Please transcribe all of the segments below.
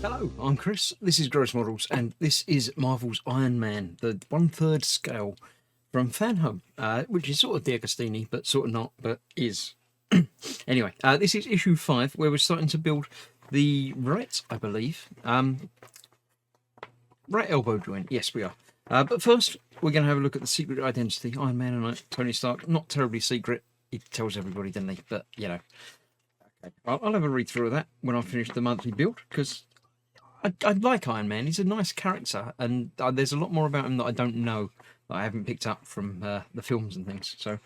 Hello, I'm Chris. This is Gross Models, and this is Marvel's Iron Man, the 1/3 scale from Fanhome, which is sort of De Agostini, but sort of not, but is. Anyway, this is issue 5, where we're starting to build the right, I believe, right elbow joint. Yes, we are. But first, we're going to have a look at the secret identity. Iron Man and Tony Stark, not terribly secret. He tells everybody, doesn't he? But, you know. Okay. I'll have a read through of that when I finish the monthly build, because I like Iron Man. He's a nice character, and there's a lot more about him that I don't know, that I haven't picked up from the films and things. So,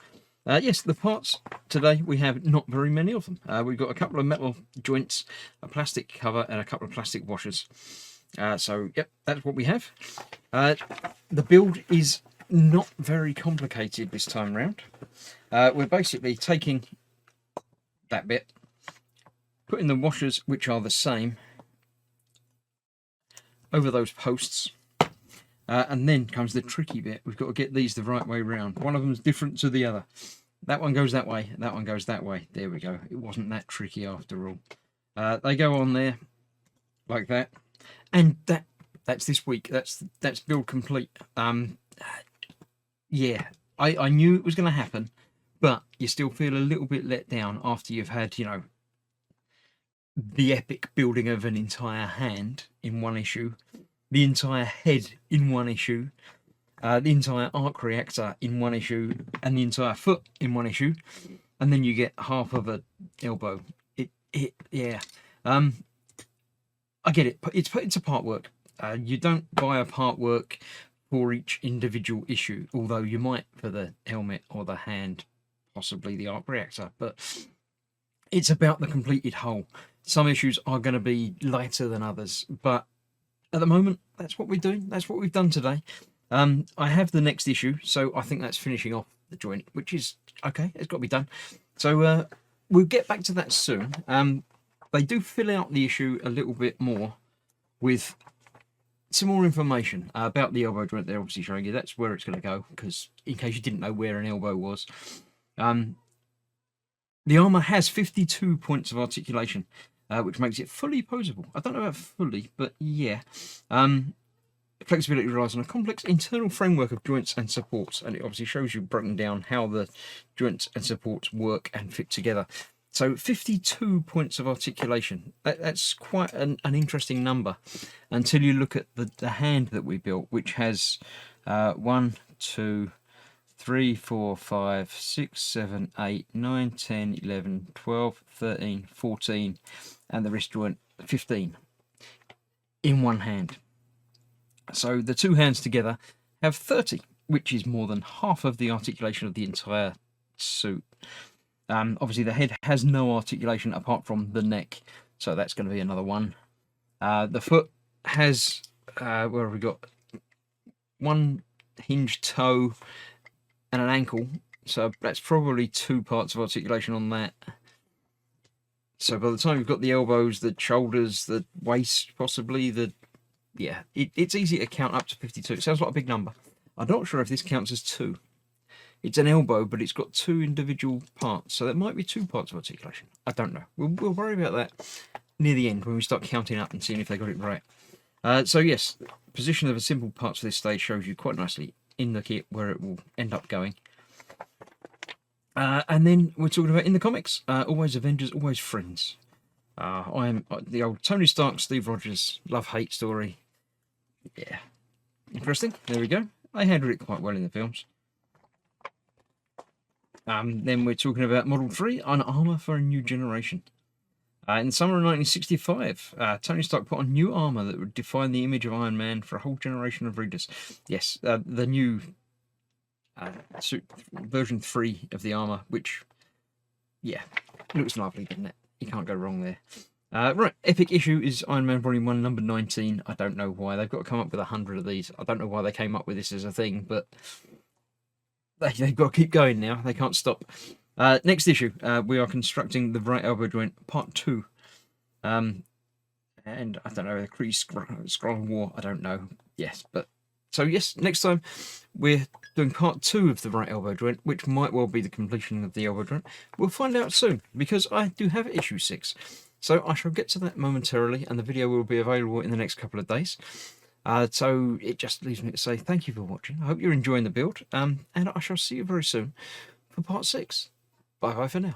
yes, the parts today, we have not very many of them. We've got a couple of metal joints, a plastic cover, and a couple of plastic washers. So, yep, that's what we have. The build is not very complicated this time round. We're basically taking that bit, putting the washers, which are the same, over those posts, and then comes the tricky bit. We've got to get these the right way round. One of them's different to the other. That one goes that way, that one goes that way. There we go. It wasn't that tricky after all. They go on there like that, and that's this week. That's build complete. Yeah, I knew it was going to happen, but you still feel a little bit let down after you've had, you know, the epic building of an entire hand in one issue, the entire head in one issue, the entire arc reactor in one issue, and the entire foot in one issue, and then you get half of a elbow. Yeah. I get it. It's a part work. You don't buy a part work for each individual issue, although you might for the helmet or the hand, possibly the arc reactor, but it's about the completed whole. Some issues are going to be lighter than others, but at the moment, that's what we're doing. That's what we've done today. I have the next issue, so I think that's finishing off the joint, which is okay. It's got to be done. So we'll get back to that soon. They do fill out the issue a little bit more with some more information about the elbow joint. They're obviously showing you that's where it's going to go, because in case you didn't know where an elbow was. The armour has 52 points of articulation, which makes it fully posable. I don't know about fully, but yeah. Flexibility relies on a complex internal framework of joints and supports, and it obviously shows you broken down how the joints and supports work and fit together. So 52 points of articulation. That's quite an interesting number until you look at the hand that we built, which has 1, 2, 3, 4, 5, 6, 7, 8, 9, 10, 11, 12, 13, 14, and the wrist joint 15 in one hand. So the two hands together have 30, which is more than half of the articulation of the entire suit. Obviously, the head has no articulation apart from the neck, so that's going to be another one. The foot has, where have we got? One hinged toe and an ankle, so that's probably 2 parts of articulation on that. So by the time you've got the elbows, the shoulders, the waist, possibly it's easy to count up to 52. It sounds like a big number. I'm not sure if this counts as 2. It's an elbow, but it's got 2 individual parts, so that might be 2 parts of articulation. I don't know. We'll worry about that near the end when we start counting up and seeing if they got it right. So yes, position of the simple parts for this stage shows you quite nicely in the kit where it will end up going. And then we're talking about in the comics, always Avengers, always friends. I'm the old Tony Stark, Steve Rogers love-hate story. Yeah, interesting. There we go. They handled it quite well in the films. Then we're talking about Model 3, an armour for a new generation. In the summer of 1965, Tony Stark put on new armour that would define the image of Iron Man for a whole generation of readers. Yes, the new version 3 of the armour, which, yeah, looks lovely, doesn't it? You can't go wrong there. Right, epic issue is Iron Man Volume 1, number 19. I don't know why. They've got to come up with 100 of these. I don't know why they came up with this as a thing, but they've got to keep going now. They can't stop. Next issue, we are constructing the right elbow joint, part 2. And I don't know, the Kree Skrull War, I don't know. Yes, but so yes, next time we're doing part 2 of the right elbow joint, which might well be the completion of the elbow joint. We'll find out soon, because I do have issue 6. So I shall get to that momentarily, and the video will be available in the next couple of days. So it just leaves me to say thank you for watching. I hope you're enjoying the build, and I shall see you very soon for part 6. Bye bye for now.